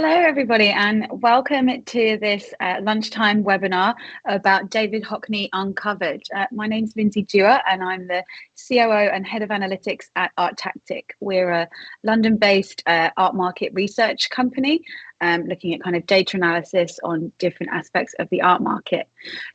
Hello, everybody, and welcome to this lunchtime webinar about David Hockney Uncovered. My name's Lindsay Dewar, and I'm the COO and Head of Analytics at ArtTactic. We're a London-based art market research company looking at kind of data analysis on different aspects of the art market.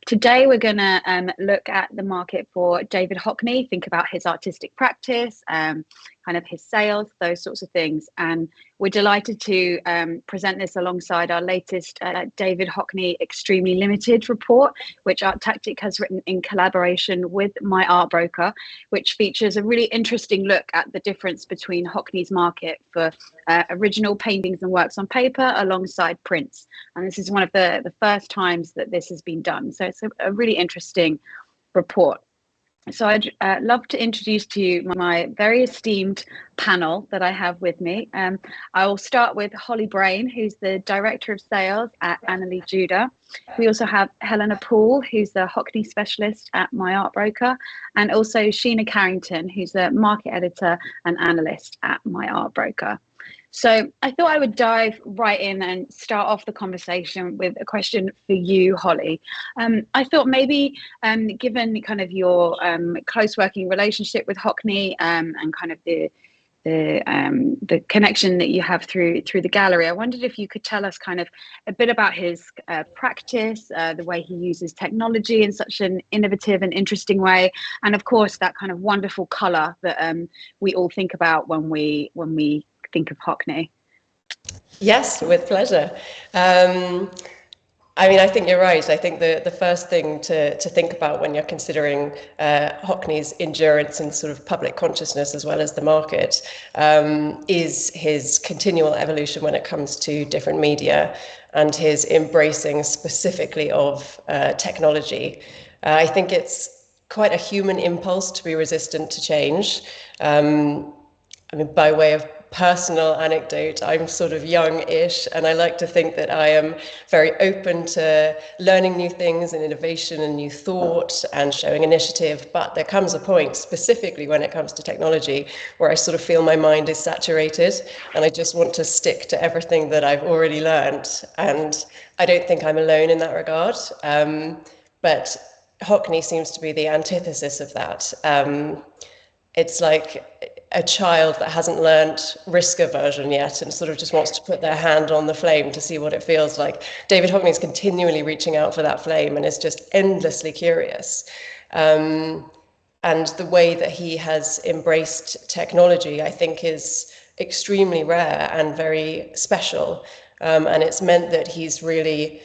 Today, we're going to look at the market for David Hockney, think about his artistic practice, kind of his sales, those sorts of things. And we're delighted to present this alongside our latest David Hockney Extremely Limited report, which ArtTactic has written in collaboration with MyArtBroker, which features a really interesting look at the difference between Hockney's market for original paintings and works on paper alongside prints. And this is one of the first times that this has been done. So it's a really interesting report. So I'd love to introduce to you my very esteemed panel that I have with me. I will start with Braine, who's the Director of Sales at Juda. We also have Helena Poole, who's the Hockney Specialist at MyArtBroker, and also Sheena Carrington, who's the Market Editor and Analyst at MyArtBroker. So I thought I would dive right in and start off the conversation with a question for you, Holly. I thought maybe given kind of your close working relationship with Hockney and kind of the connection that you have through the gallery, I wondered if you could tell us kind of a bit about his practice, the way he uses technology in such an innovative and interesting way, and of course that kind of wonderful colour that we all think about when we think of Hockney. Yes, with pleasure. I think you're right. I think the first thing to think about when you're considering Hockney's endurance in sort of public consciousness as well as the market is his continual evolution when it comes to different media and his embracing specifically of technology. I think it's quite a human impulse to be resistant to change. By way of personal anecdote, I'm sort of young-ish, and I like to think that I am very open to learning new things and innovation and new thought and showing initiative. But there comes a point, specifically when it comes to technology, where I sort of feel my mind is saturated and I just want to stick to everything that I've already learned. And I don't think I'm alone in that regard. But Hockney seems to be the antithesis of that. It's like a child that hasn't learnt risk aversion yet and sort of just wants to put their hand on the flame to see what it feels like. David Hockney is continually reaching out for that flame and is just endlessly curious. And the way that he has embraced technology, I think, is extremely rare and very special. And it's meant that he's really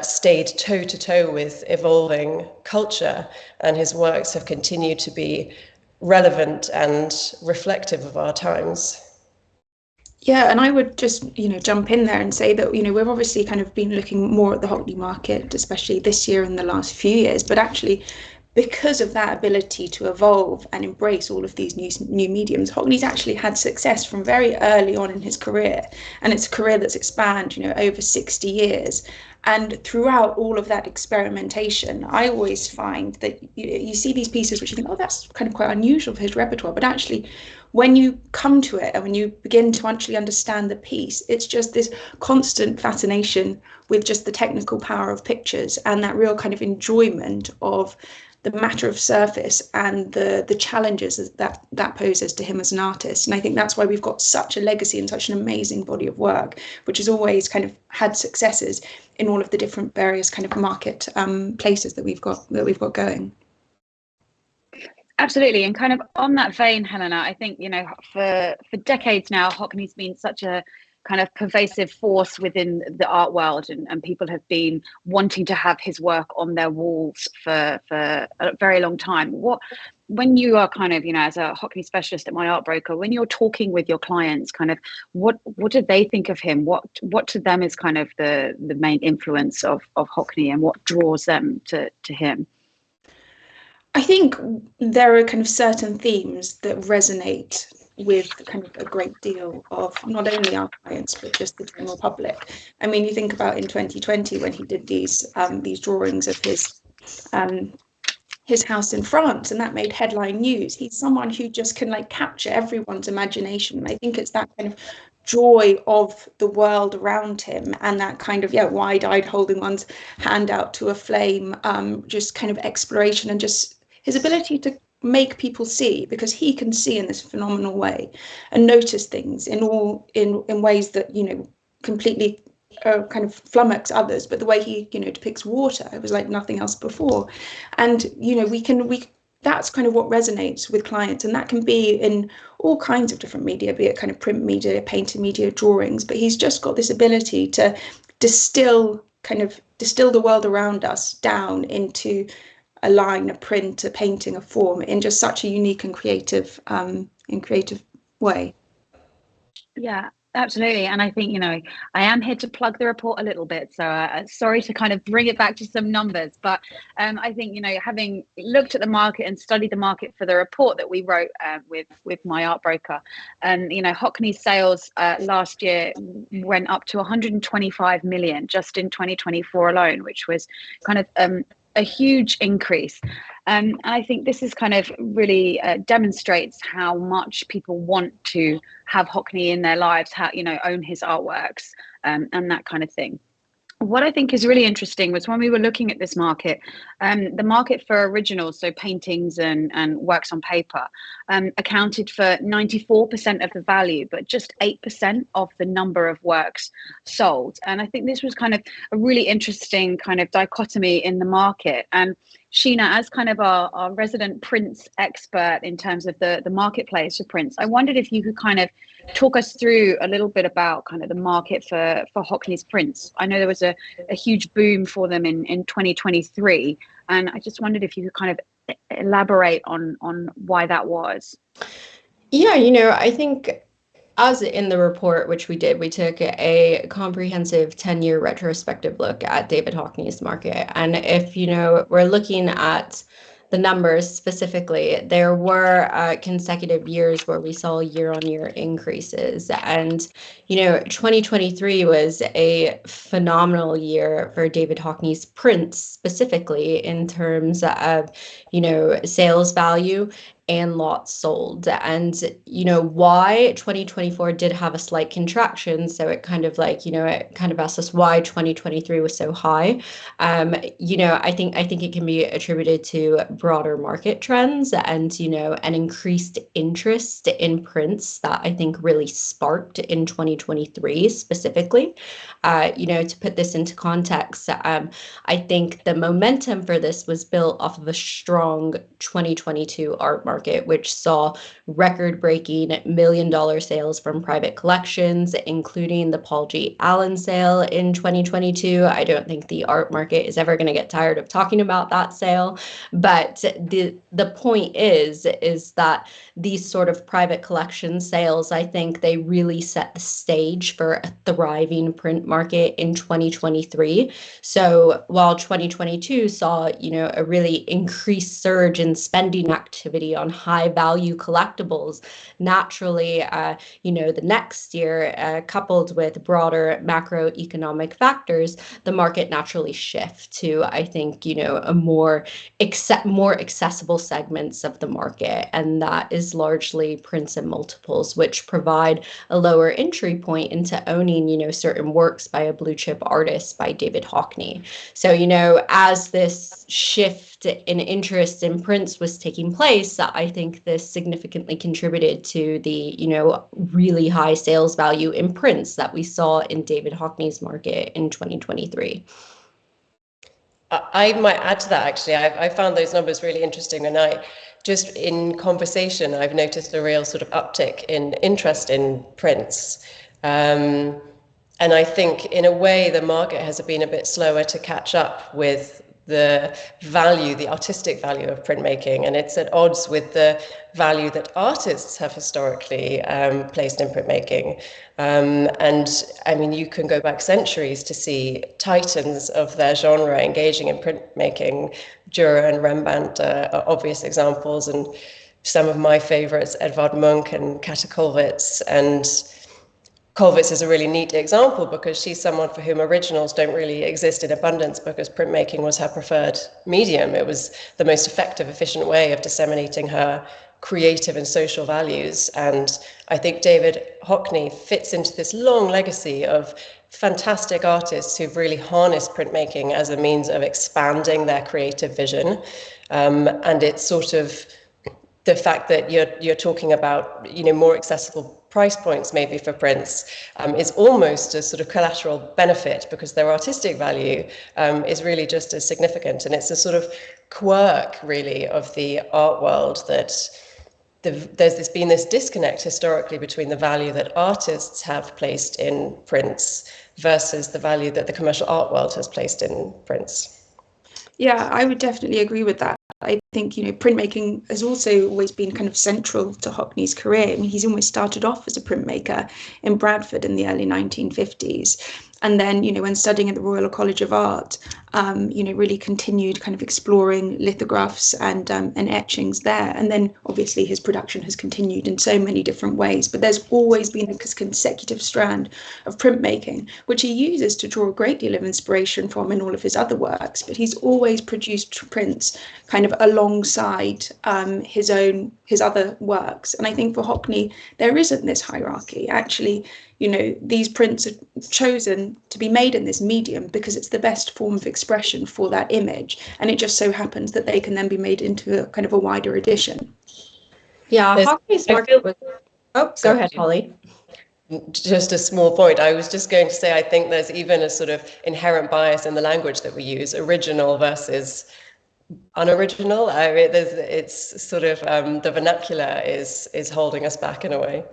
stayed toe-to-toe with evolving culture, and his works have continued to be relevant and reflective of our times. Yeah, and I would just, jump in there and say that, we've obviously kind of been looking more at the Hockney market, especially this year and the last few years, but actually because of that ability to evolve and embrace all of these new mediums, Hockney's actually had success from very early on in his career, and it's a career that's expanded, over 60 years. And throughout all of that experimentation, I always find that you see these pieces which you think, oh, that's kind of quite unusual for his repertoire. But actually, when you come to it and when you begin to actually understand the piece, it's just this constant fascination with just the technical power of pictures and that real kind of enjoyment of the matter of surface and the challenges that poses to him as an artist. And I think that's why we've got such a legacy and such an amazing body of work, which has always kind of had successes in all of the different various kind of market places that we've got going. Absolutely. And kind of on that vein, Helena, I think, for decades now, Hockney's been such a kind of pervasive force within the art world, and people have been wanting to have his work on their walls for a very long time. When you are kind of, as a Hockney specialist at MyArtBroker, when you're talking with your clients, kind of what do they think of him? What to them is kind of the main influence of Hockney, and what draws them to him? I think there are kind of certain themes that resonate with kind of a great deal of not only our clients but just the general public. I mean, you think about in 2020 when he did these drawings of his house in France, and that made headline news. He's someone who just can capture everyone's imagination. I think it's that kind of joy of the world around him, and that kind of wide-eyed holding one's hand out to a flame, just kind of exploration, and just his ability to make people see, because he can see in this phenomenal way and notice things in ways that completely kind of flummox others. But the way he depicts water, it was like nothing else before. And that's kind of what resonates with clients, and that can be in all kinds of different media, be it kind of print media, painted media, drawings. But he's just got this ability to distill the world around us down into a line, a print, a painting, a form, in just such a unique and creative way. Yeah, absolutely. And I think, I am here to plug the report a little bit. So sorry to kind of bring it back to some numbers. But I think, having looked at the market and studied the market for the report that we wrote with MyArtBroker, and, Hockney's sales last year went up to 125 million just in 2024 alone, which was kind of a huge increase. And I think this is kind of really demonstrates how much people want to have Hockney in their lives, how, own his artworks, and that kind of thing. What I think is really interesting was when we were looking at this market, the market for originals, so paintings and works on paper, accounted for 94% of the value, but just 8% of the number of works sold. And I think this was kind of a really interesting kind of dichotomy in the market. And Sheena, as kind of our resident prints expert in terms of the marketplace for prints, I wondered if you could kind of talk us through a little bit about kind of the market for Hockney's prints. I know there was a huge boom for them in 2023, and I just wondered if you could kind of elaborate on why that was. Yeah, I think as in the report, which we did, we took a comprehensive 10-year retrospective look at David Hockney's market. And if, we're looking at the numbers specifically, there were consecutive years where we saw year-on-year increases. And, 2023 was a phenomenal year for David Hockney's prints, specifically in terms of, sales value and lots sold. And, why 2024 did have a slight contraction. So it kind of it kind of asked us why 2023 was so high. I think it can be attributed to broader market trends and, an increased interest in prints that I think really sparked in 2023 specifically. To put this into context, I think the momentum for this was built off of a strong 2022 art market, which saw record-breaking $1 million sales from private collections, including the Paul G. Allen sale in 2022. I don't think the art market is ever going to get tired of talking about that sale. But the point is that these sort of private collection sales, I think they really set the stage for a thriving print market in 2023. So while 2022 saw, a really increased surge in spending activity on high value collectibles, naturally, the next year, coupled with broader macroeconomic factors, the market naturally shifts to, I think, a more accessible segments of the market. And that is largely prints and multiples, which provide a lower entry point into owning, certain works by a blue chip artist by David Hockney. So, as this shift in interest in prints was taking place, I think this significantly contributed to the, really high sales value in prints that we saw in David Hockney's market in 2023. I might add to that, actually. I found those numbers really interesting, and just in conversation, I've noticed a real sort of uptick in interest in prints. And I think in a way the market has been a bit slower to catch up with the value, the artistic value of printmaking, and it's at odds with the value that artists have historically placed in printmaking. And I mean, you can go back centuries to see titans of their genre engaging in printmaking. Dürer and Rembrandt are obvious examples, and some of my favorites, Edvard Munch and Kata Kollwitz. And Kollwitz is a really neat example because she's someone for whom originals don't really exist in abundance because printmaking was her preferred medium. It was the most effective, efficient way of disseminating her creative and social values. And I think David Hockney fits into this long legacy of fantastic artists who've really harnessed printmaking as a means of expanding their creative vision. And it's sort of the fact that you're talking about, more accessible price points maybe for prints is almost a sort of collateral benefit, because their artistic value is really just as significant. And it's a sort of quirk really of the art world that there's been this disconnect historically between the value that artists have placed in prints versus the value that the commercial art world has placed in prints. Yeah, I would definitely agree with that. I think, printmaking has also always been kind of central to Hockney's career. I mean, he's almost started off as a printmaker in Bradford in the early 1950s. And then, when studying at the Royal College of Art, really continued kind of exploring lithographs and etchings there. And then obviously his production has continued in so many different ways. But there's always been a consecutive strand of printmaking, which he uses to draw a great deal of inspiration from in all of his other works. But he's always produced prints kind of alongside his other works. And I think for Hockney, there isn't this hierarchy. Actually, these prints are chosen to be made in this medium because it's the best form of expression for that image. And it just so happens that they can then be made into a kind of a wider edition. Yeah, Hockney's market was... Oh, go ahead, Holly. Just a small point. I was just going to say, I think there's even a sort of inherent bias in the language that we use, original versus unoriginal. I mean, it's sort of the vernacular is holding us back in a way.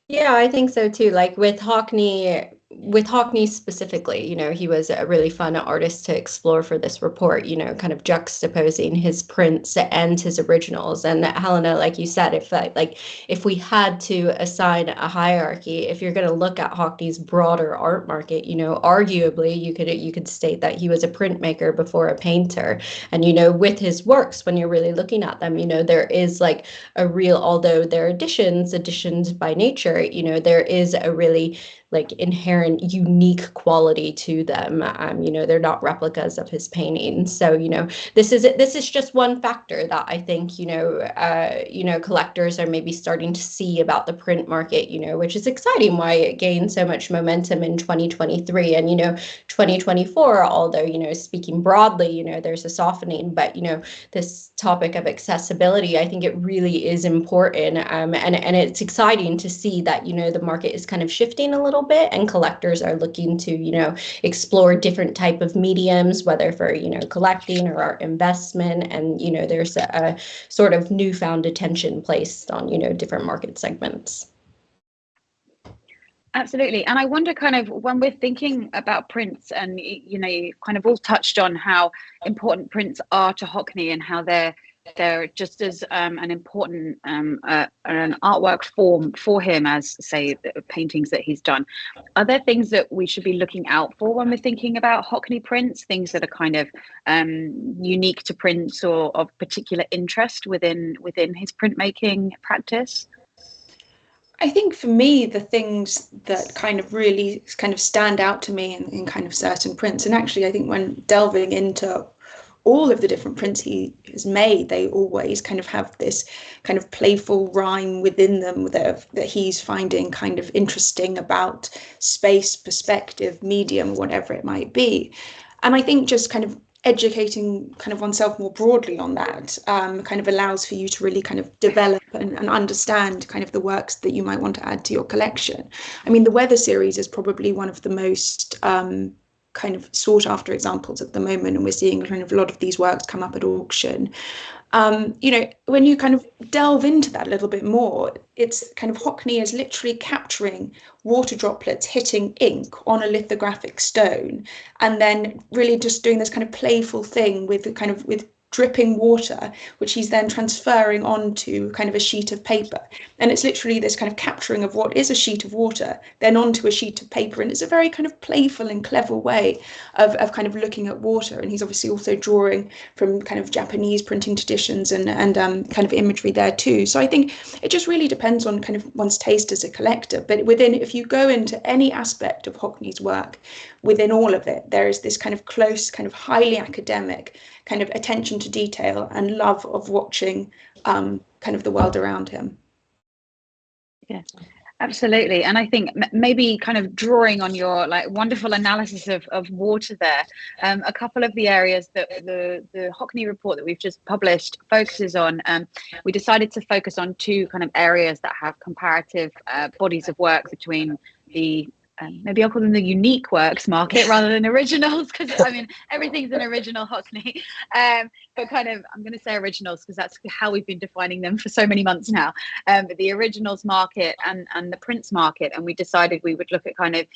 Yeah, I think so too. Like with Hockney specifically, he was a really fun artist to explore for this report, kind of juxtaposing his prints and his originals. And Helena, like you said, if we had to assign a hierarchy, if you're going to look at Hockney's broader art market, arguably you could state that he was a printmaker before a painter. And, with his works, when you're really looking at them, there is like a real, although they're editions by nature, there is a really like inherent unique quality to them. They're not replicas of his paintings. So, this is just one factor that I think, collectors are maybe starting to see about the print market, which is exciting, why it gained so much momentum in 2023 and, 2024, although, speaking broadly, there's a softening, but, this topic of accessibility, I think it really is important. And it's exciting to see that, the market is kind of shifting a little bit, and collectors are looking to explore different type of mediums, whether for collecting or art investment, and there's a sort of newfound attention placed on different market segments. Absolutely. And I wonder, kind of, when we're thinking about prints, and you kind of all touched on how important prints are to Hockney and how they're just as an important an artwork form for him as, say, the paintings that he's done. Are there things that we should be looking out for when we're thinking about Hockney prints, things that are kind of unique to prints or of particular interest within his printmaking practice? I think for me, the things that kind of really kind of stand out to me in kind of certain prints, and actually I think when delving into all of the different prints he has made, they always kind of have this kind of playful rhyme within them that he's finding kind of interesting about space, perspective, medium, whatever it might be. And I think just kind of educating kind of oneself more broadly on that kind of allows for you to really kind of develop and understand kind of the works that you might want to add to your collection. I mean, the Weather series is probably one of the most kind of sought after examples at the moment, and we're seeing kind of a lot of these works come up at auction. When you kind of delve into that a little bit more, it's kind of Hockney is literally capturing water droplets hitting ink on a lithographic stone, and then really just doing this kind of playful thing with dripping water, which he's then transferring onto kind of a sheet of paper. And it's literally this kind of capturing of what is a sheet of water, then onto a sheet of paper. And it's a very kind of playful and clever way of kind of looking at water. And he's obviously also drawing from kind of Japanese printing traditions and kind of imagery there too. So I think it just really depends on kind of one's taste as a collector. But if you go into any aspect of Hockney's work, within all of it, there is this kind of close, kind of highly academic kind of attention to detail and love of watching kind of the world around him. Yeah, absolutely. And I think maybe kind of drawing on your like wonderful analysis of water there, a couple of the areas that the Hockney report that we've just published focuses on, we decided to focus on two kind of areas that have comparative bodies of work between the maybe I'll call them the unique works market rather than originals, because I mean everything's an original Hockney, but kind of I'm going to say originals because that's how we've been defining them for so many months now, but the originals market and the prints market. And we decided we would look at kind of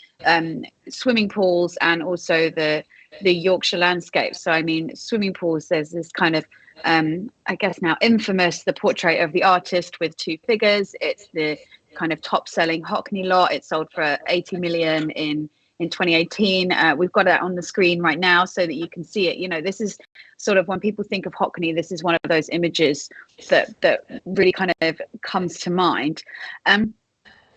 swimming pools and also the Yorkshire landscape. So I mean swimming pools, there's this kind of I guess now infamous, the portrait of the artist with two figures. It's the kind of top selling Hockney lot. It sold for 80 million in 2018. We've got it on the screen right now so that you can see it. You know, this is sort of when people think of Hockney, this is one of those images that really kind of comes to mind.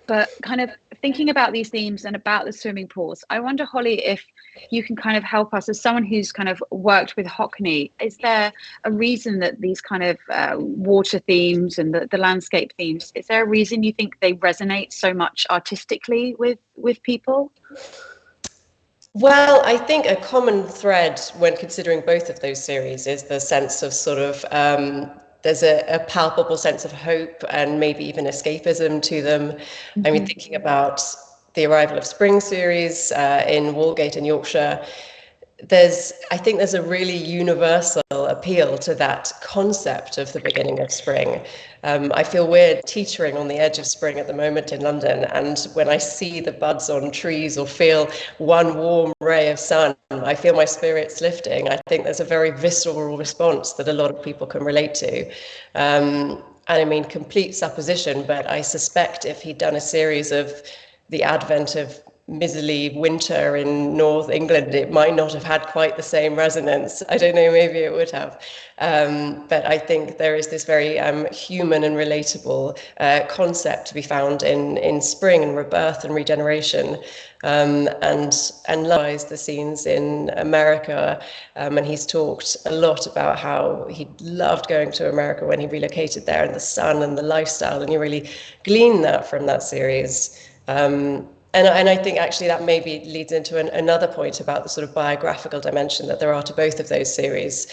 But kind of thinking about these themes and about the swimming pools, I wonder, Holly, if you can kind of help us as someone who's kind of worked with Hockney. Is there a reason that these kind of water themes and the landscape themes, is there a reason you think they resonate so much artistically with people? Well, I think a common thread when considering both of those series is the sense of sort of there's a palpable sense of hope and maybe even escapism to them. Mm-hmm. I mean, thinking about the Arrival of Spring series in Walgate in Yorkshire, I think there's a really universal appeal to that concept of the beginning of spring. I feel we're teetering on the edge of spring at the moment in London, and when I see the buds on trees or feel one warm ray of sun, I feel my spirits lifting. I think there's a very visceral response that a lot of people can relate to. And I mean, complete supposition, but I suspect if he'd done a series of the advent of miserly winter in North England, it might not have had quite the same resonance. I don't know, maybe it would have. But I think there is this very human and relatable concept to be found in spring and rebirth and regeneration, and likewise the scenes in America. And he's talked a lot about how he loved going to America when he relocated there, and the sun and the lifestyle, and you really glean that from that series. And I think actually that maybe leads into another point about the sort of biographical dimension that there are to both of those series.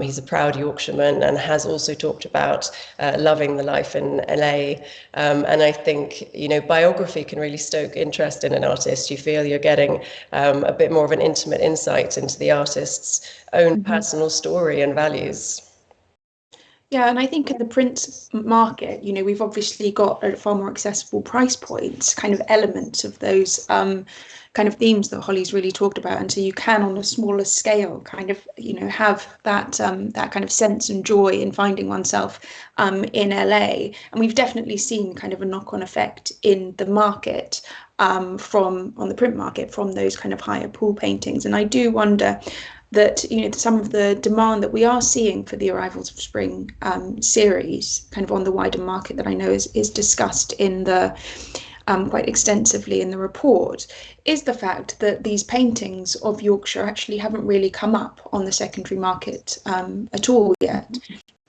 He's a proud Yorkshireman and has also talked about loving the life in LA. And I think, you know, biography can really stoke interest in an artist. You feel you're getting a bit more of an intimate insight into the artist's own personal story and values. Yeah, and I think in the print market, you know, we've obviously got a far more accessible price points, kind of elements of those kind of themes that Holly's really talked about. And so you can, on a smaller scale, kind of, you know, have that that kind of sense and joy in finding oneself in LA. And we've definitely seen kind of a knock-on effect in the market on the print market from those kind of higher Poole paintings. And I do wonder that, you know, some of the demand that we are seeing for the Arrivals of Spring series, kind of on the wider market, that I know is discussed in the quite extensively in the report, is the fact that these paintings of Yorkshire actually haven't really come up on the secondary market at all yet.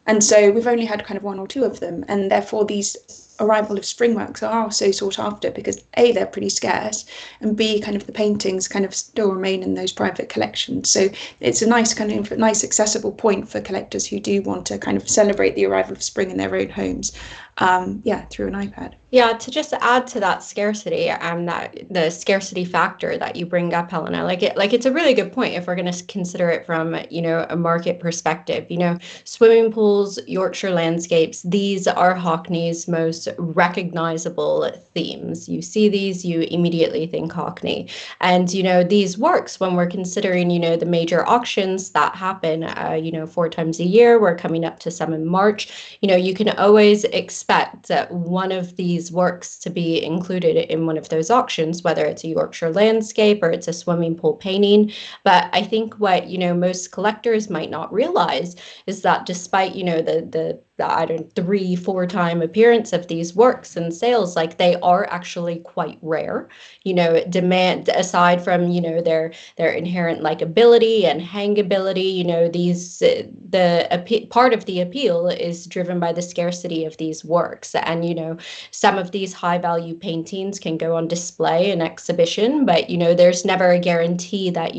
And so we've only had kind of one or two of them, and therefore these Arrival of Spring works are so sought after because A, they're pretty scarce, and B, kind of the paintings kind of still remain in those private collections. So it's a nice kind of nice accessible point for collectors who do want to kind of celebrate the arrival of spring in their own homes, through an iPad. Yeah, to just add to that scarcity and that the scarcity factor that you bring up, Helena, it's a really good point if we're going to consider it from, you know, a market perspective. You know, swimming pools, Yorkshire landscapes, these are Hockney's most recognizable themes. You see these, you immediately think Hockney. And, you know, these works, when we're considering, you know, the major auctions that happen, 4 times a year, we're coming up to some in March, you know, you can always expect that one of these works to be included in one of those auctions, whether it's a Yorkshire landscape or it's a swimming pool painting. But I think what, you know, most collectors might not realize is that despite, you know, the I don't 3-4 time appearance of these works and sales, like they are actually quite rare. Demand, aside from their inherent likability and hangability, part of the appeal is driven by the scarcity of these works. And some of these high value paintings can go on display and exhibition, but there's never a guarantee that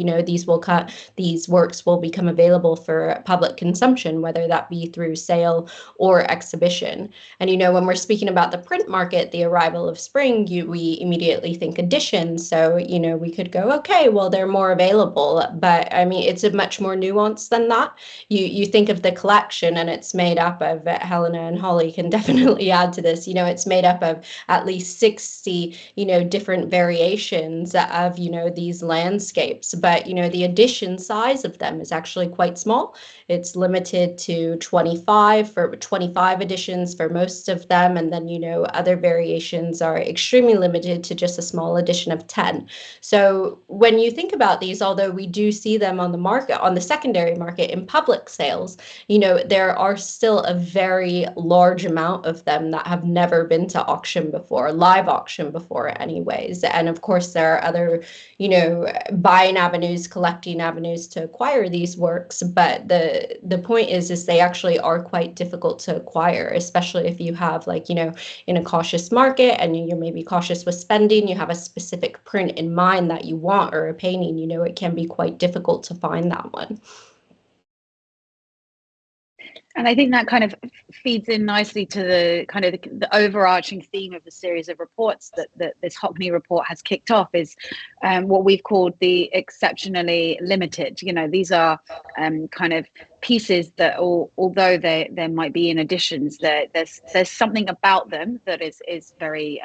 these works will become available for public consumption, whether that be through sale or exhibition. And when we're speaking about the print market, the arrival of spring, we immediately think editions. So we could go, okay, well, they're more available, but I mean, it's a much more nuanced than that. You think of the collection, and it's made up of, Helena and Holly can definitely add to this, it's made up of at least 60 different variations of these landscapes, but the edition size of them is actually quite small. It's limited to 25 editions for most of them, and then other variations are extremely limited to just a small edition of 10. So when you think about these, although we do see them on the market, on the secondary market in public sales, there are still a very large amount of them that have never been to auction before, live auction before anyways. And of course there are other buying avenues, collecting avenues to acquire these works, but the point is they actually are quite difficult to acquire, especially if you have in a cautious market and you're maybe cautious with spending, you have a specific print in mind that you want, or a painting, it can be quite difficult to find that one. And I think that kind of feeds in nicely to the kind of the overarching theme of the series of reports that this Hockney report has kicked off is what we've called the exceptionally limited. These are kind of pieces that, although there might be in editions, there's something about them that is very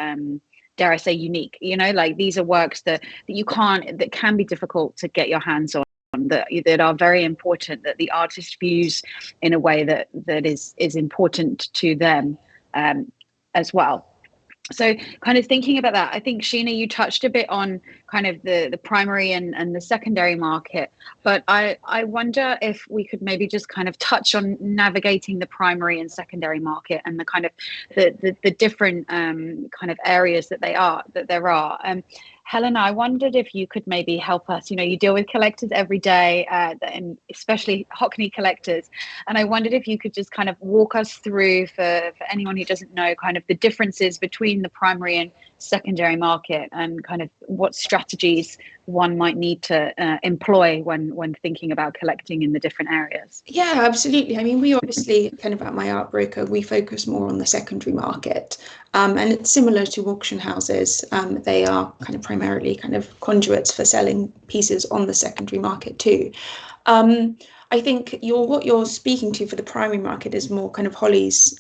dare I say unique. Like these are works that can be difficult to get your hands on, that are very important, that the artist views in a way that is important to them as well. So kind of thinking about that, I think, Sheena, you touched a bit on kind of the primary and the secondary market, but I wonder if we could maybe just kind of touch on navigating the primary and secondary market and the kind of the different kind of areas that there are. Helena, I wondered if you could maybe help us. You deal with collectors every day, and especially Hockney collectors. And I wondered if you could just kind of walk us through, for anyone who doesn't know, kind of the differences between the primary and secondary market, and kind of what strategies one might need to employ when thinking about collecting in the different areas. Yeah, absolutely. I mean, we obviously kind of at MyArtBroker, we focus more on the secondary market, and it's similar to auction houses. They are kind of primarily kind of conduits for selling pieces on the secondary market too. I think what you're speaking to for the primary market is more kind of Holly's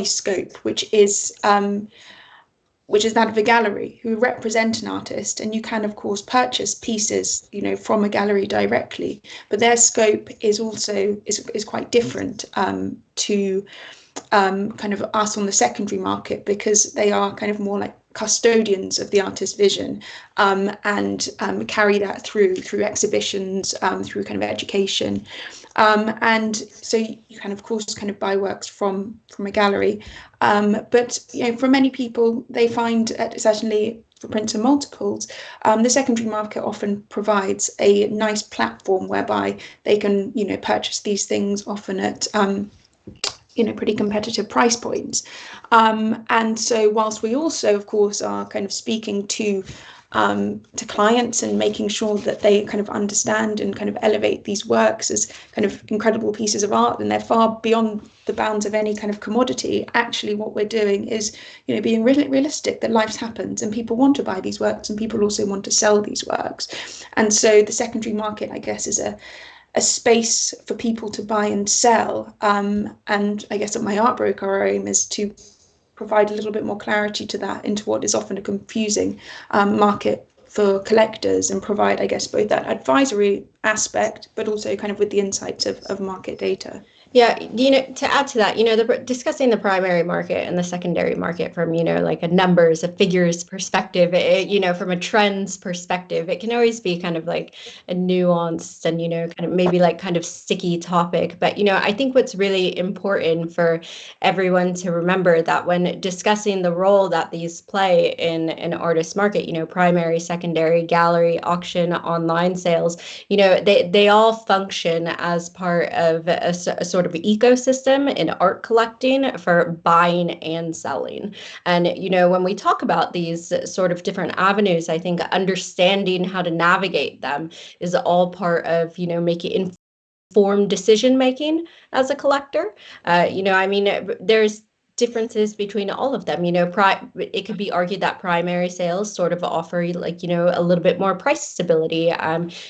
scope, which is that of a gallery who represent an artist, and you can of course purchase pieces from a gallery directly, but their scope is also is quite different to kind of us on the secondary market, because they are kind of more like custodians of the artist's vision, and carry that through exhibitions, through kind of education, and so you can of course kind of buy works from a gallery, but for many people, they find, certainly for prints and multiples, the secondary market often provides a nice platform whereby they can purchase these things, often at pretty competitive price points, and so whilst we also of course are kind of speaking to clients and making sure that they kind of understand and kind of elevate these works as kind of incredible pieces of art, and they're far beyond the bounds of any kind of commodity, actually what we're doing is being realistic that life happens and people want to buy these works, and people also want to sell these works. And so the secondary market, I guess, is a space for people to buy and sell, and I guess at MyArtBroker our aim is to provide a little bit more clarity to that, into what is often a confusing market for collectors, and provide, I guess, both that advisory aspect but also kind of with the insights of market data. Yeah, to add to that, discussing the primary market and the secondary market from, like a numbers, a figures perspective, from a trends perspective, it can always be kind of like a nuanced and, kind of maybe like kind of sticky topic. But, I think what's really important for everyone to remember that when discussing the role that these play in an artist market, primary, secondary, gallery, auction, online sales, they all function as part of a sort of ecosystem in art collecting for buying and selling. And, when we talk about these sort of different avenues, I think understanding how to navigate them is all part of, making informed decision making as a collector. There's differences between all of them. It could be argued that primary sales sort of offer a little bit more price stability,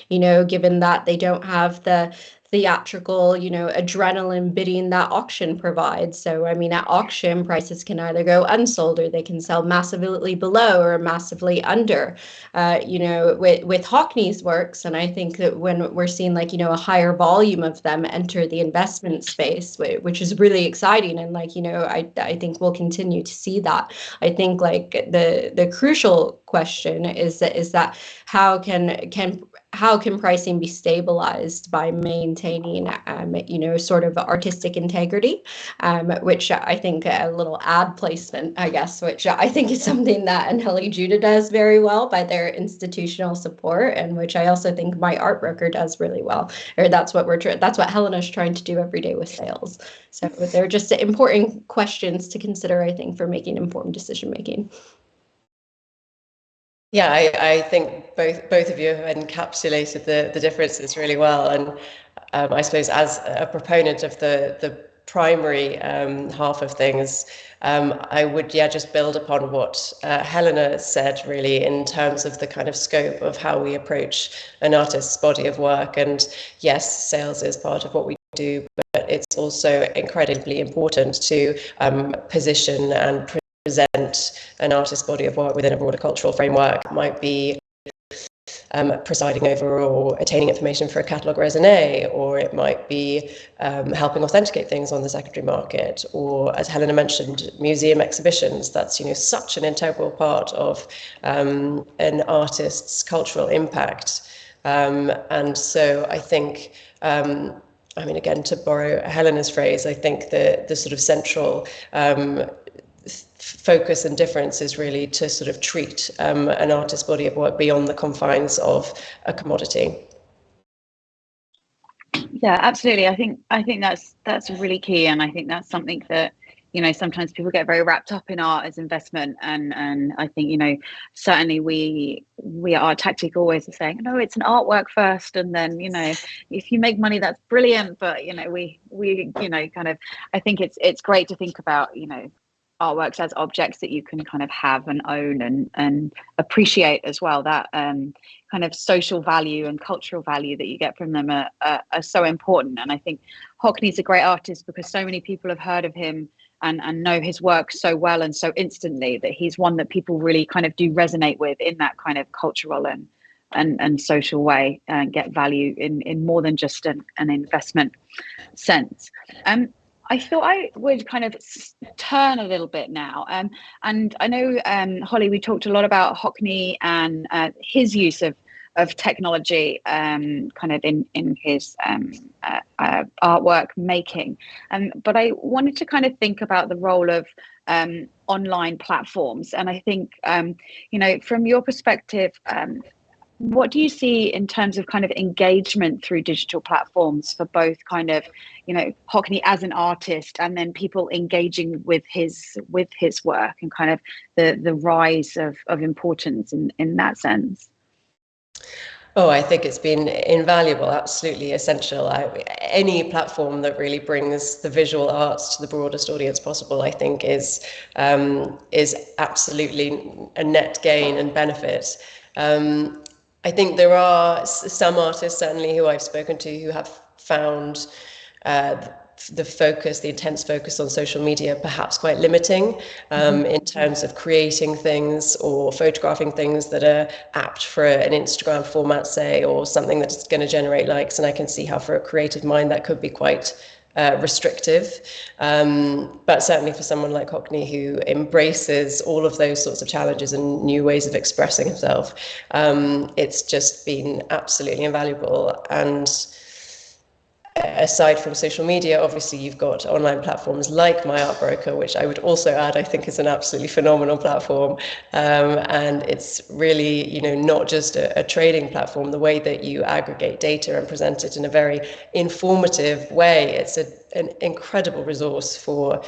given that they don't have the theatrical, adrenaline bidding that auction provides. So, at auction, prices can either go unsold or they can sell massively below or massively under. With Hockney's works, and I think that when we're seeing a higher volume of them enter the investment space, which is really exciting, and I think we'll continue to see that. I think the crucial question is that how can pricing be stabilized by maintaining, sort of artistic integrity, which I think a little ad placement, I guess, which I think is something that Juda does very well by their institutional support, and which I also think MyArtBroker does really well. Or that's what Helena's trying to do every day with sales. So they're just important questions to consider, I think, for making informed decision making. Yeah, I think both of you have encapsulated the differences really well. And I suppose as a proponent of the primary half of things, I would just build upon what Helena said, really, in terms of the kind of scope of how we approach an artist's body of work. And yes, sales is part of what we do, but it's also incredibly important to position and present an artist's body of work within a broader cultural framework. It might be presiding over or attaining information for a catalogue raisonné, or it might be helping authenticate things on the secondary market, or, as Helena mentioned, museum exhibitions. That's such an integral part of an artist's cultural impact. And so I think, again, to borrow Helena's phrase, I think the sort of central focus and difference is really to sort of treat an artist's body of work beyond the confines of a commodity. Yeah, absolutely. I think that's really key, and I think that's something that sometimes people get very wrapped up in art as investment, and I think certainly we at ArtTactic always are saying, no, it's an artwork first, and then if you make money, that's brilliant, but we kind of, I think it's great to think about artworks as objects that you can kind of have and own and appreciate as well. That kind of social value and cultural value that you get from them are so important. And I think Hockney's a great artist because so many people have heard of him and know his work so well and so instantly, that he's one that people really kind of do resonate with in that kind of cultural and social way, and get value in more than just an investment sense. I thought I would kind of turn a little bit now. And I know, Holly, we talked a lot about Hockney and his use of technology kind of in his artwork making. But I wanted to kind of think about the role of online platforms. And I think, from your perspective, what do you see in terms of kind of engagement through digital platforms for both kind of, Hockney as an artist, and then people engaging with his work, and kind of the rise of importance in that sense? Oh, I think it's been invaluable, absolutely essential. Any platform that really brings the visual arts to the broadest audience possible, I think, is absolutely a net gain and benefit. I think there are some artists, certainly, who I've spoken to, who have found the intense focus on social media perhaps quite limiting in terms of creating things or photographing things that are apt for an Instagram format, say, or something that's going to generate likes. And I can see how for a creative mind that could be quite restrictive. But certainly for someone like Hockney, who embraces all of those sorts of challenges and new ways of expressing himself, it's just been absolutely invaluable. And aside from social media, obviously you've got online platforms like MyArtBroker, which I would also add, I think is an absolutely phenomenal platform. And it's really, you know, not just a trading platform. The way that you aggregate data and present it in a very informative way, it's an incredible resource for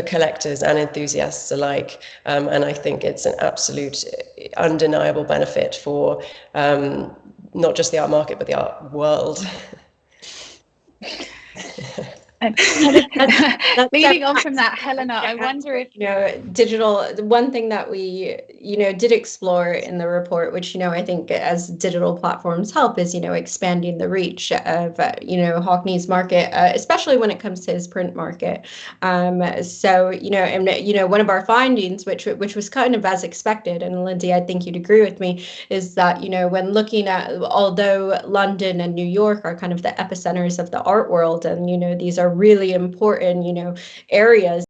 collectors and enthusiasts alike. And I think it's an absolute undeniable benefit for not just the art market, but the art world. Leading on from that, Helena, I wonder if, you know, digital, one thing that we, you know, did explore in the report, which, you know, I think as digital platforms help, is, you know, expanding the reach of, you know, Hockney's market, especially when it comes to his print market. So, you know, and, you know, one of our findings, which was kind of as expected, and Lindsay, I think you'd agree with me, is that, you know, when looking at, although London and New York are kind of the epicenters of the art world, and, you know, these are really important, you know, areas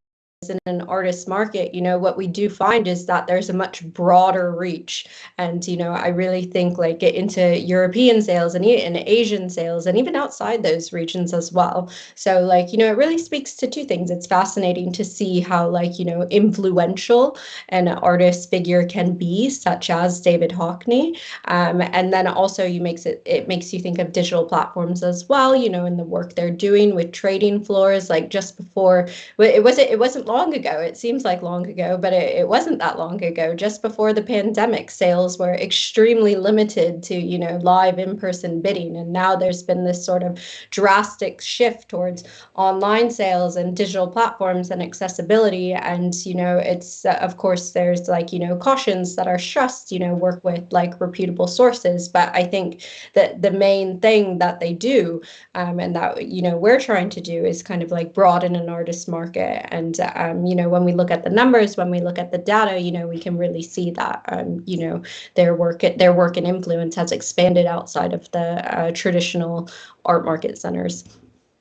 in an artist market, you know, what we do find is that there's a much broader reach. And, you know, I really think like into European sales and Asian sales and even outside those regions as well. So like, you know, it really speaks to two things. It's fascinating to see how like, you know, influential an artist figure can be, such as David Hockney. And then also it makes you think of digital platforms as well, you know, and the work they're doing with trading floors. Like just before, it wasn't long ago. It seems like long ago, but it wasn't that long ago. Just before the pandemic, sales were extremely limited to, you know, live in-person bidding. And now there's been this sort of drastic shift towards online sales and digital platforms and accessibility. And, you know, it's, of course, there's like, you know, cautions that are stressed, you know, work with like reputable sources. But I think that the main thing that they do, and that, you know, we're trying to do is kind of like broaden an artist market. And, you know, when we look at the numbers, when we look at the data, you know, we can really see that, you know, their work and influence has expanded outside of the traditional art market centers.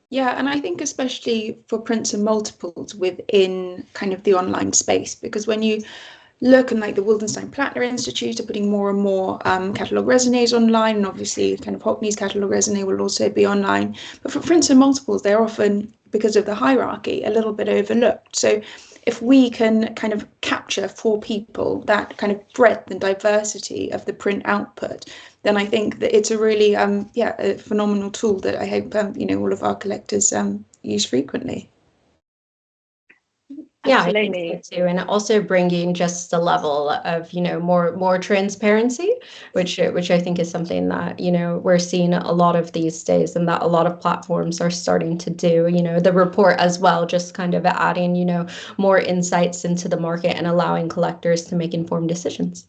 Yeah, and I think especially for prints and multiples within kind of the online space, because when you look, and like the Wildenstein Plattner Institute are putting more and more catalogue raisonnés online, and obviously kind of Hockney's catalogue raisonné will also be online. But for prints and multiples, they're often, because of the hierarchy, a little bit overlooked. So if we can kind of capture for people that kind of breadth and diversity of the print output, then I think that it's a really, a phenomenal tool that I hope, you know, all of our collectors use frequently. Yeah, absolutely. I think so too, and also bringing just a level of, you know, more transparency, which I think is something that, you know, we're seeing a lot of these days, and that a lot of platforms are starting to do. You know, the report as well, just kind of adding, you know, more insights into the market and allowing collectors to make informed decisions.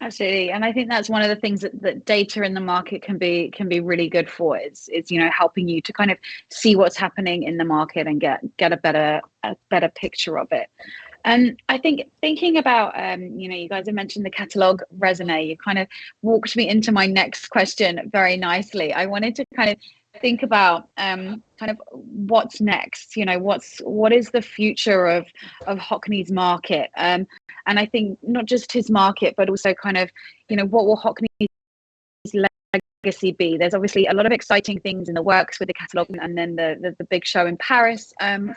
Absolutely, and I think that's one of the things that data in the market can be really good for. Is you know, helping you to kind of see what's happening in the market and get a better picture of it. And I think thinking about you know, you guys have mentioned the catalogue raisonné. You kind of walked me into my next question very nicely. I wanted to kind of think about kind of what's next. You know, what is the future of Hockney's market? And I think not just his market, but also kind of, you know, what will Hockney's legacy be? There's obviously a lot of exciting things in the works with the catalogue, and then the big show in Paris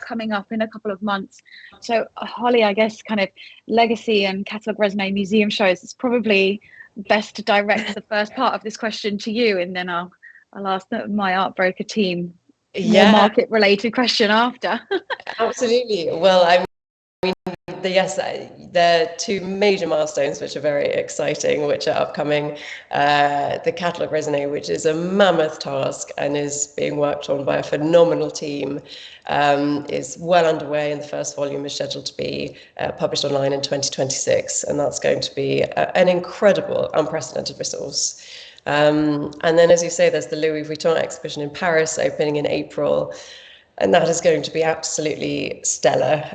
coming up in a couple of months. So Holly, I guess kind of legacy and catalogue raisonné museum shows, it's probably best to direct the first part of this question to you, and then I'll ask my ArtBroker team more market related question after. Absolutely. Well, I mean, yes, there are two major milestones which are very exciting, which are upcoming. The catalogue raisonné, which is a mammoth task and is being worked on by a phenomenal team, is well underway, and the first volume is scheduled to be published online in 2026, and that's going to be an incredible, unprecedented resource. And then, as you say, there's the Louis Vuitton exhibition in Paris opening in April. And that is going to be absolutely stellar.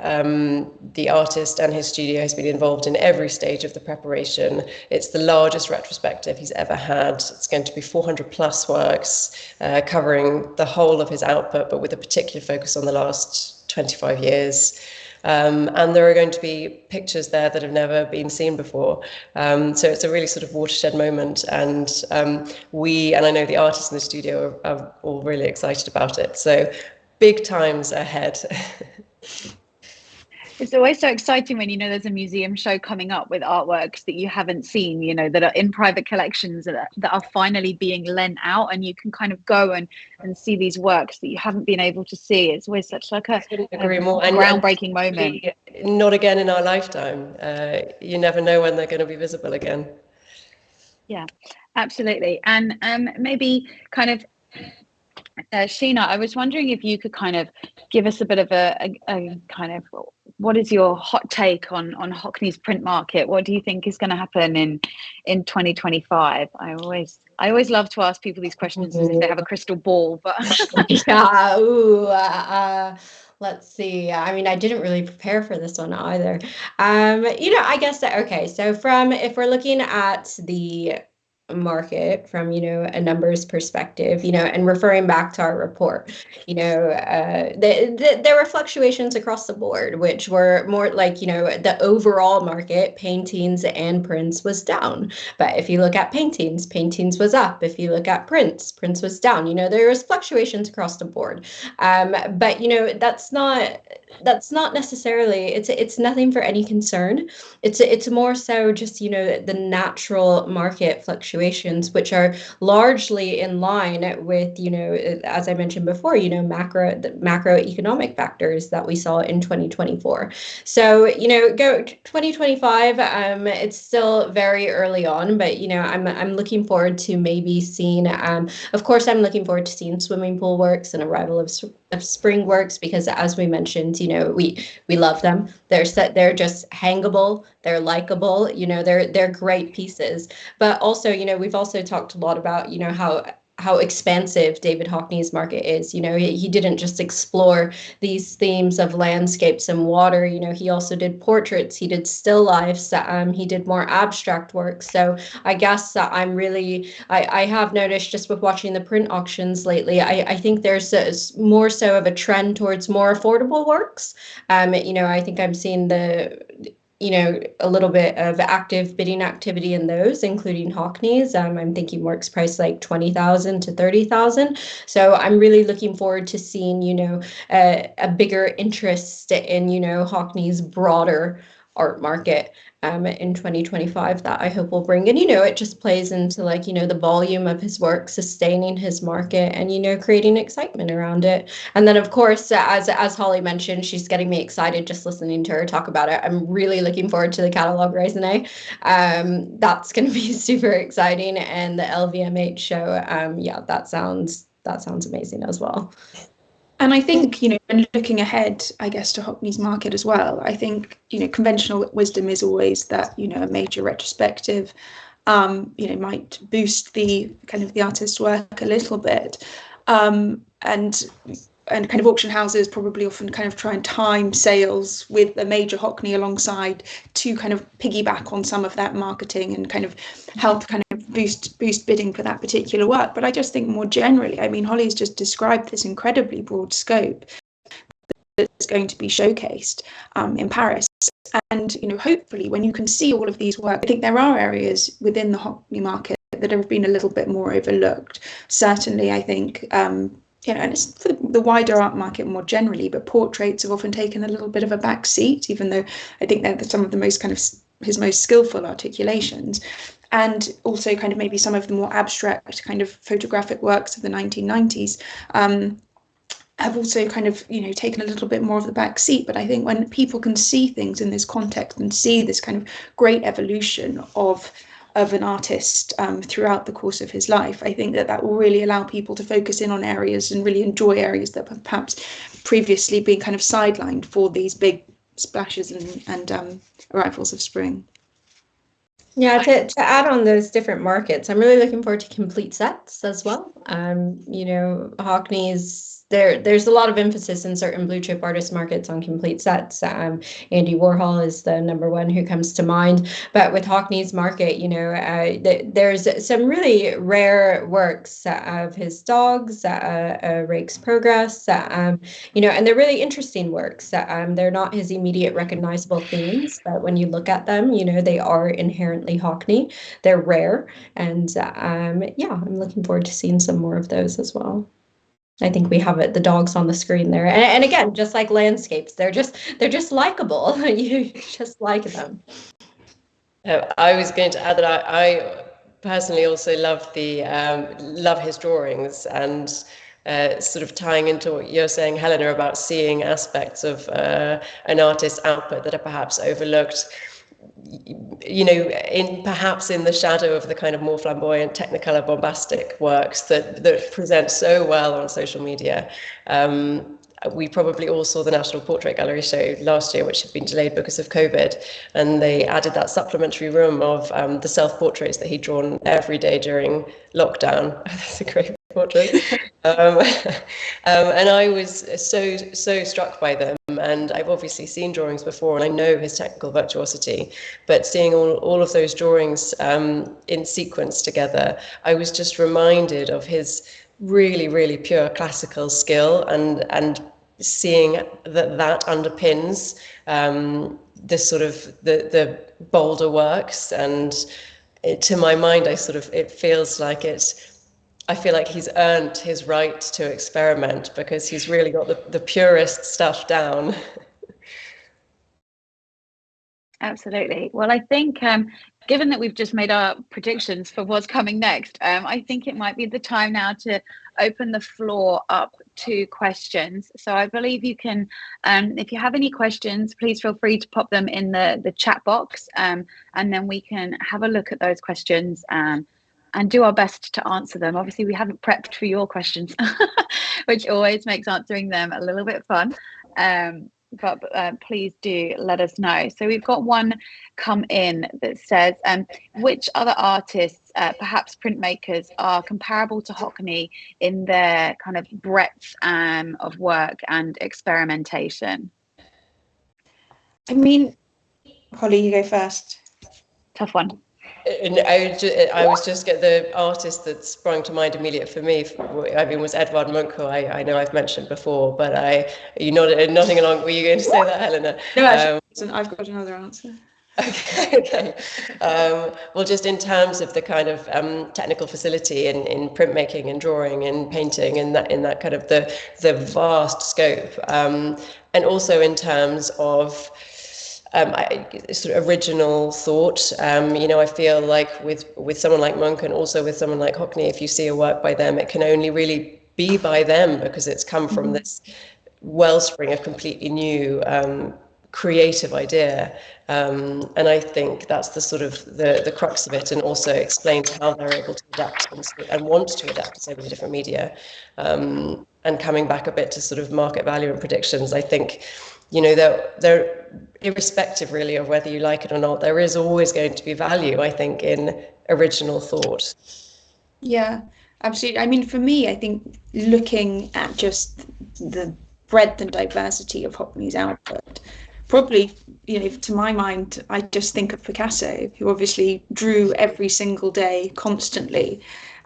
The artist and his studio has been involved in every stage of the preparation. It's the largest retrospective he's ever had. It's going to be 400 plus works, covering the whole of his output, but with a particular focus on the last 25 years. And there are going to be pictures there that have never been seen before. So it's a really sort of watershed moment. And I know the artists in the studio are all really excited about it. So big times ahead. It's always so exciting when there's a museum show coming up with artworks that you haven't seen, that are in private collections that are finally being lent out, and you can kind of go and see these works that you haven't been able to see. It's always such like a groundbreaking moment. Not again in our lifetime. You never know when they're going to be visible again. Yeah, absolutely. And maybe kind of Sheena, I was wondering if you could kind of give us a bit of a kind of, what is your hot take on Hockney's print market? What do you think is going to happen in 2025? I always love to ask people these questions as if they have a crystal ball, but let's see. I mean, I didn't really prepare for this one either. I guess that, okay, so if we're looking at the market from a numbers perspective, and referring back to our report, there were fluctuations across the board, which were more like the overall market, paintings and prints, was down. But if you look at paintings was up. If you look at prints was down. There was fluctuations across the board, but that's not necessarily, it's nothing for any concern. It's more so just the natural market fluctuations, which are largely in line with as I mentioned before, macroeconomic factors that we saw in 2024. So go 2025, it's still very early on, but I'm looking forward to maybe seeing of course I'm looking forward to seeing swimming pool works and arrival of spring works, because as we mentioned, we love them. They're just hangable, they're likable, they're great pieces. But also, we've also talked a lot about how expansive David Hockney's market is. He didn't just explore these themes of landscapes and water. He also did portraits, he did still lifes, he did more abstract work. So I guess I have noticed just with watching the print auctions lately, I think there's more so of a trend towards more affordable works. I think I'm seeing a little bit of active bidding activity in those, including Hockney's. I'm thinking works priced like $20,000 to $30,000. So I'm really looking forward to seeing, a bigger interest in, Hockney's broader art market in 2025 that I hope will bring. And, it just plays into the volume of his work, sustaining his market and, creating excitement around it. And then, of course, as Holly mentioned, she's getting me excited just listening to her talk about it. I'm really looking forward to the catalog raisonné. That's going to be super exciting. And the LVMH show, that sounds amazing as well. And I think, when looking ahead, I guess, to Hockney's market as well, I think, conventional wisdom is always that, a major retrospective, might boost the kind of the artist's work a little bit. And kind of auction houses probably often kind of try and time sales with a major Hockney alongside to kind of piggyback on some of that marketing and kind of help kind of boost bidding for that particular work. But I just think more generally, I mean, Holly's just described this incredibly broad scope that's going to be showcased in Paris. And, hopefully when you can see all of these work, I think there are areas within the Hockney market that have been a little bit more overlooked. Certainly, I think, and it's for the wider art market more generally, but portraits have often taken a little bit of a back seat, even though I think they're some of the most kind of his most skillful articulations. And also kind of maybe some of the more abstract kind of photographic works of the 1990s have also kind of, taken a little bit more of the back seat. But I think when people can see things in this context and see this kind of great evolution of an artist throughout the course of his life, I think that will really allow people to focus in on areas and really enjoy areas that have perhaps previously been kind of sidelined for these big splashes and arrivals of spring. Yeah, to add on those different markets, I'm really looking forward to complete sets as well. Hockney's, there's a lot of emphasis in certain blue chip artist markets on complete sets. Andy Warhol is the #1 who comes to mind. But with Hockney's market, there's some really rare works of his dogs, Rake's Progress, and they're really interesting works. They're not his immediate recognizable themes, but when you look at them, they are inherently Hockney. They're rare, and I'm looking forward to seeing some more of those as well. I think we have the dogs on the screen there, and again, just like landscapes, they're just likable. You just like them. I was going to add that I personally also love his drawings, and sort of tying into what you're saying, Helena, about seeing aspects of an artist's output that are perhaps overlooked. Perhaps in the shadow of the kind of more flamboyant, technicolor, bombastic works that present so well on social media. We probably all saw the National Portrait Gallery show last year, which had been delayed because of COVID, and they added that supplementary room of the self-portraits that he'd drawn every day during lockdown. That's a great portrait. And I was so struck by them, and I've obviously seen drawings before, and I know his technical virtuosity, but seeing all of those drawings in sequence together, I was just reminded of his really, really pure classical skill, and seeing that underpins this sort of the bolder works. And to my mind, it feels like I feel like he's earned his right to experiment, because he's really got the purest stuff down. Absolutely. Well, I think given that we've just made our predictions for what's coming next, I think it might be the time now to open the floor up to questions. So I believe you can, if you have any questions, please feel free to pop them in the chat box, and then we can have a look at those questions and do our best to answer them. Obviously, we haven't prepped for your questions, which always makes answering them a little bit fun. But please do let us know. So we've got one come in that says, which other artists, perhaps printmakers, are comparable to Hockney in their kind of breadth of work and experimentation? I mean, Holly, you go first. Tough one. And I was just get the artist that sprung to mind immediate for me. Was Edvard Munch, who I know I've mentioned before. But you nodding along. Were you going to say that, Helena? No, actually, I've got another answer. Okay. Well, just in terms of the kind of technical facility in printmaking and drawing and painting, in that kind of the vast scope, and also in terms of sort of original thought. I feel like with someone like Munch, and also with someone like Hockney, if you see a work by them, it can only really be by them, because it's come from this wellspring of completely new creative idea. And I think that's the sort of the crux of it, and also explains how they're able to adapt and want to adapt to so many different media. And coming back a bit to sort of market value and predictions, I think, they're irrespective really of whether you like it or not, there is always going to be value, I think, in original thought. Yeah, absolutely. I mean, for me, I think looking at just the breadth and diversity of Hockney's output, probably, to my mind, I just think of Picasso, who obviously drew every single day constantly.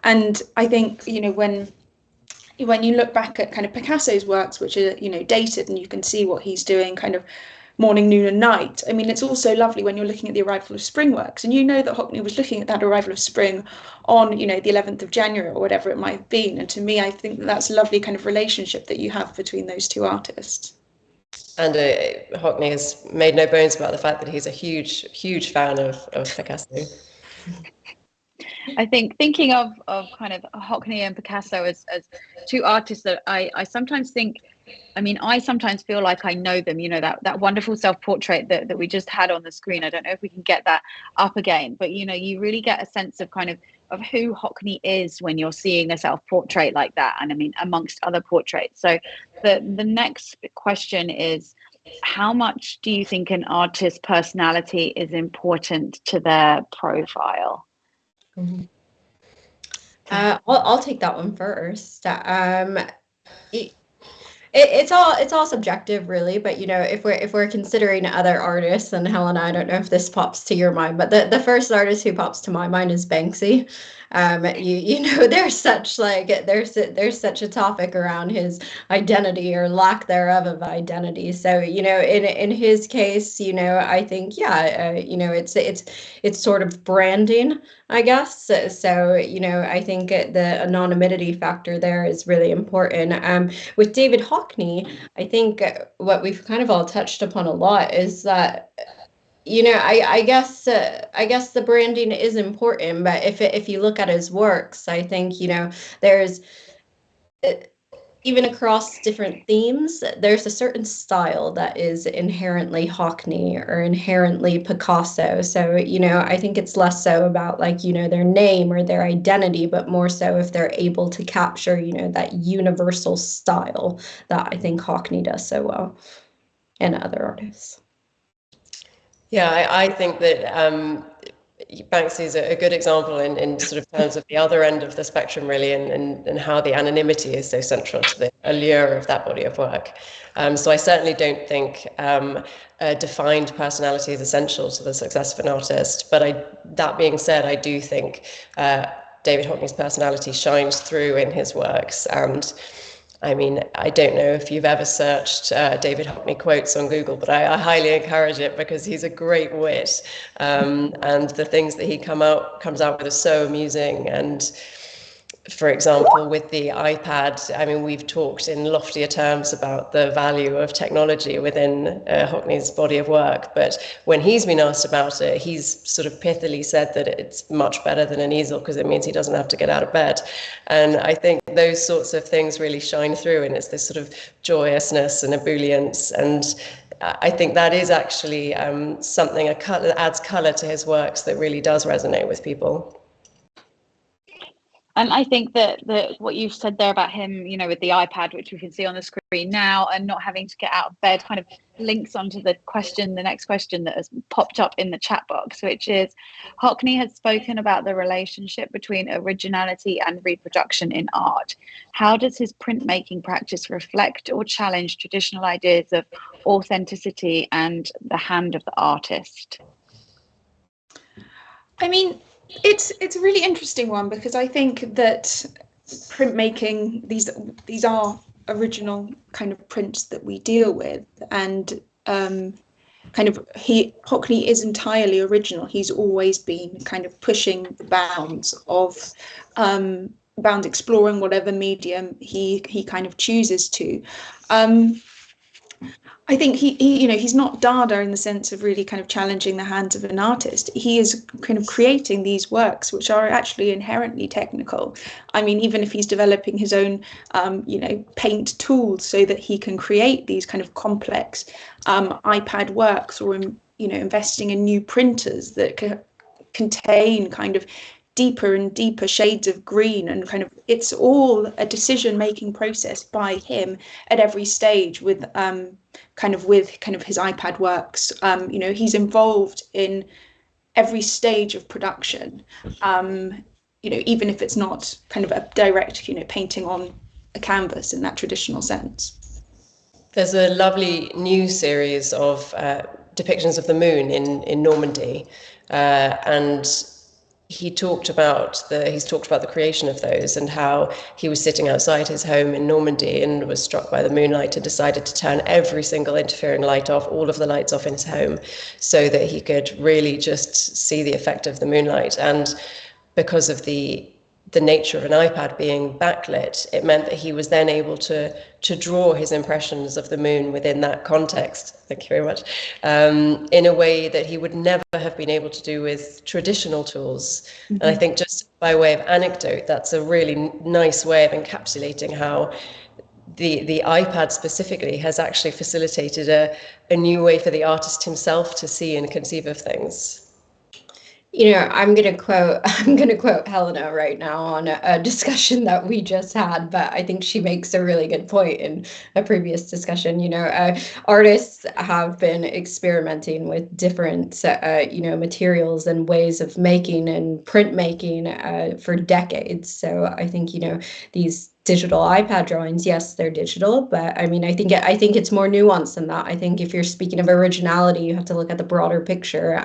And I think, when you look back at kind of Picasso's works, which are, dated, and you can see what he's doing kind of morning, noon and night. I mean, it's also lovely when you're looking at the arrival of spring works, and that Hockney was looking at that arrival of spring on, the 11th of January or whatever it might have been. And to me, I think that's a lovely kind of relationship that you have between those two artists. And Hockney has made no bones about the fact that he's a huge fan of Picasso. I think thinking of kind of Hockney and Picasso as two artists that I sometimes think, I sometimes feel like I know them, that wonderful self-portrait that we just had on the screen. I don't know if we can get that up again, but you really get a sense of kind of who Hockney is when you're seeing a self-portrait like that, and amongst other portraits. So the next question is, how much do you think an artist's personality is important to their profile? I'll take that one first. It's all subjective, really. But if we're considering other artists, and Helena, I don't know if this pops to your mind, but the first artist who pops to my mind is Banksy. There's such a topic around his identity or lack thereof of identity. So in his case, I think it's sort of branding, I guess. So I think the anonymity factor there is really important. With David Hockney, I think what we've kind of all touched upon a lot is that I guess the branding is important, but if you look at his works, I think there's even across different themes, there's a certain style that is inherently Hockney or inherently Picasso. So, I think it's less so about their name or their identity, but more so if they're able to capture, that universal style that I think Hockney does so well, and other artists. Yeah, I think that Banksy is a good example in sort of terms of the other end of the spectrum, really, and how the anonymity is so central to the allure of that body of work. So I certainly don't think a defined personality is essential to the success of an artist. But that being said, I do think David Hockney's personality shines through in his works. And I mean, I don't know if you've ever searched David Hockney quotes on Google, but I highly encourage it because he's a great wit. And the things that he comes out with are so amusing. And for example, with the iPad, I mean, we've talked in loftier terms about the value of technology within Hockney's body of work. But when he's been asked about it, he's sort of pithily said that it's much better than an easel because it means he doesn't have to get out of bed. And I think those sorts of things really shine through, and it's this sort of joyousness and ebullience. And I think that is actually something that adds color to his works that really does resonate with people. And I think that what you've said there about him, with the iPad, which we can see on the screen now, and not having to get out of bed, kind of links onto the next question that has popped up in the chat box, which is, Hockney has spoken about the relationship between originality and reproduction in art. How does his printmaking practice reflect or challenge traditional ideas of authenticity and the hand of the artist? I mean, it's a really interesting one, because I think that printmaking, these are original kind of prints that we deal with, and Hockney is entirely original. He's always been kind of pushing the bounds of exploring whatever medium he kind of chooses to. I think he's not Dada in the sense of really kind of challenging the hands of an artist. He is kind of creating these works which are actually inherently technical. I mean, even if he's developing his own, paint tools so that he can create these kind of complex iPad works, or, investing in new printers that contain kind of deeper and deeper shades of green, and kind of it's all a decision-making process by him at every stage with his iPad works. He's involved in every stage of production, even if it's not kind of a direct painting on a canvas in that traditional sense. There's a lovely new series of depictions of the moon in Normandy, and he's talked about the creation of those, and how he was sitting outside his home in Normandy and was struck by the moonlight and decided to turn every single interfering light off, all of the lights off in his home, so that he could really just see the effect of the moonlight. And because of the nature of an iPad being backlit, it meant that he was then able to draw his impressions of the moon within that context, thank you very much, in a way that he would never have been able to do with traditional tools. Mm-hmm. And I think, just by way of anecdote, that's a really nice way of encapsulating how the iPad specifically has actually facilitated a new way for the artist himself to see and conceive of things. I'm gonna quote Helena right now on a discussion that we just had, but I think she makes a really good point in a previous discussion. Artists have been experimenting with different materials and ways of making and printmaking for decades. So I think these digital iPad drawings, yes, they're digital, but I mean, I think it's more nuanced than that. I think if you're speaking of originality, you have to look at the broader picture.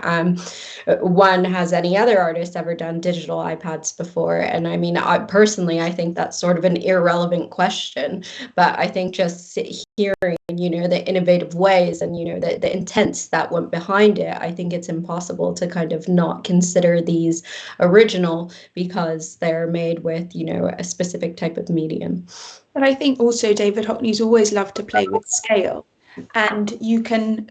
One, has any other artist ever done digital iPads before? And I mean, I think that's sort of an irrelevant question, but I think just hearing, the innovative ways and, the intents that went behind it, I think it's impossible to kind of not consider these original because they're made with, a specific type of medium. But I think also David Hockney's always loved to play with scale, and you can,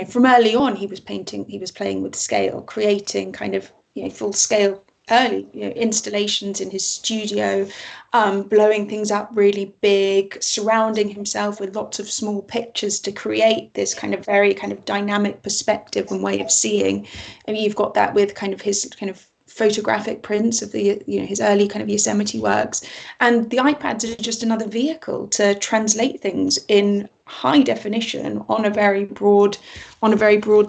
from early on he was playing with scale, creating kind of, full scale early, installations in his studio, blowing things up really big, surrounding himself with lots of small pictures to create this kind of very kind of dynamic perspective and way of seeing. I mean, you've got that with kind of his kind of photographic prints of the, his early kind of Yosemite works, and the iPads are just another vehicle to translate things in high definition on a very broad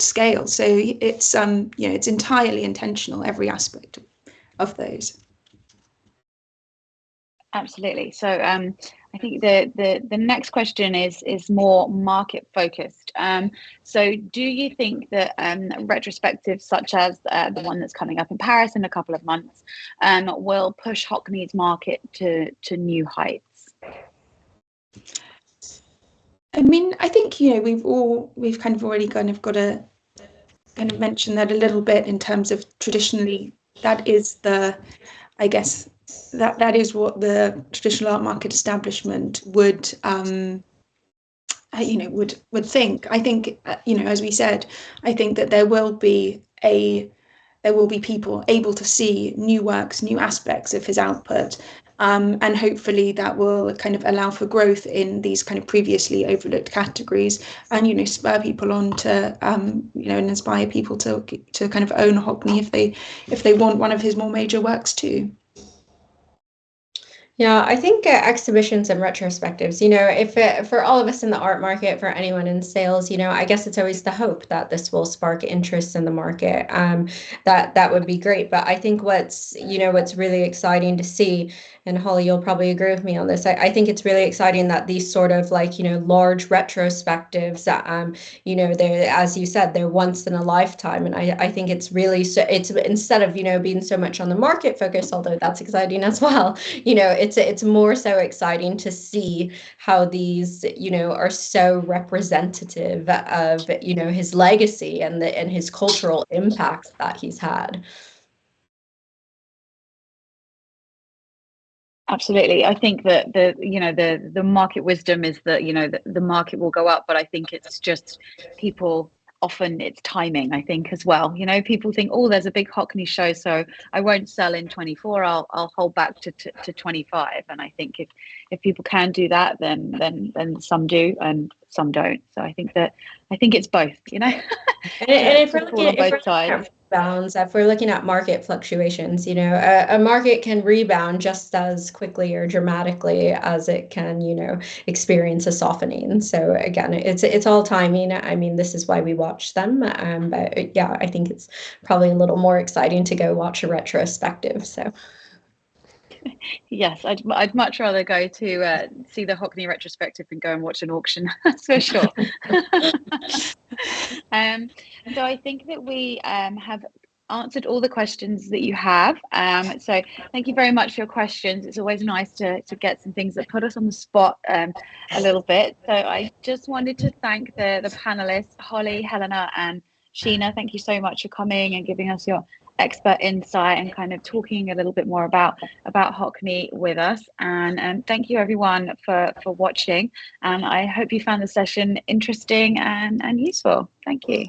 scale. So it's it's entirely intentional, every aspect of those. Absolutely. So I think the next question is more market focused. So do you think that retrospectives such as the one that's coming up in Paris in a couple of months will push Hockney's market to new heights? I mean, I think we've kind of already kind of got to kind of mention that a little bit in terms of traditionally that is that is what the traditional art market establishment would think. I think as we said, I think that there will be people able to see new works, new aspects of his output, and hopefully that will kind of allow for growth in these kind of previously overlooked categories, and spur people on to and inspire people to kind of own Hockney if they want one of his more major works too. Yeah, I think exhibitions and retrospectives, if for all of us in the art market, for anyone in sales, I guess it's always the hope that this will spark interest in the market. That would be great. But I think what's really exciting to see, and Holly, you'll probably agree with me on this. I think it's really exciting that these sort of large retrospectives, they're, as you said, they're once in a lifetime. And I think it's really, it's instead of, being so much on the market focus, although that's exciting as well, it's more so exciting to see how these, are so representative of, his legacy and his cultural impacts that he's had. Absolutely. I think that the market wisdom is that the market will go up, but I think it's just people, often it's timing, I think, as well. People think, oh, there's a big Hockney show, so I won't sell in 24, I'll hold back to 25. And I think if people can do that, then some do and some don't. So I think it's both, and if we're looking at both sides. Bounds, if we're looking at market fluctuations, a market can rebound just as quickly or dramatically as it can, experience a softening. So again, it's all timing. I mean, this is why we watch them. But yeah, I think it's probably a little more exciting to go watch a retrospective. So. Yes, I'd much rather go to see the Hockney retrospective than go and watch an auction. That's for sure. So I think that we have answered all the questions that you have. So thank you very much for your questions. It's always nice to get some things that put us on the spot a little bit. So I just wanted to thank the panelists, Holly, Helena, and Sheena. Thank you so much for coming and giving us your expert insight and kind of talking a little bit more about Hockney with us. And thank you everyone for watching. And I hope you found the session interesting and useful. Thank you.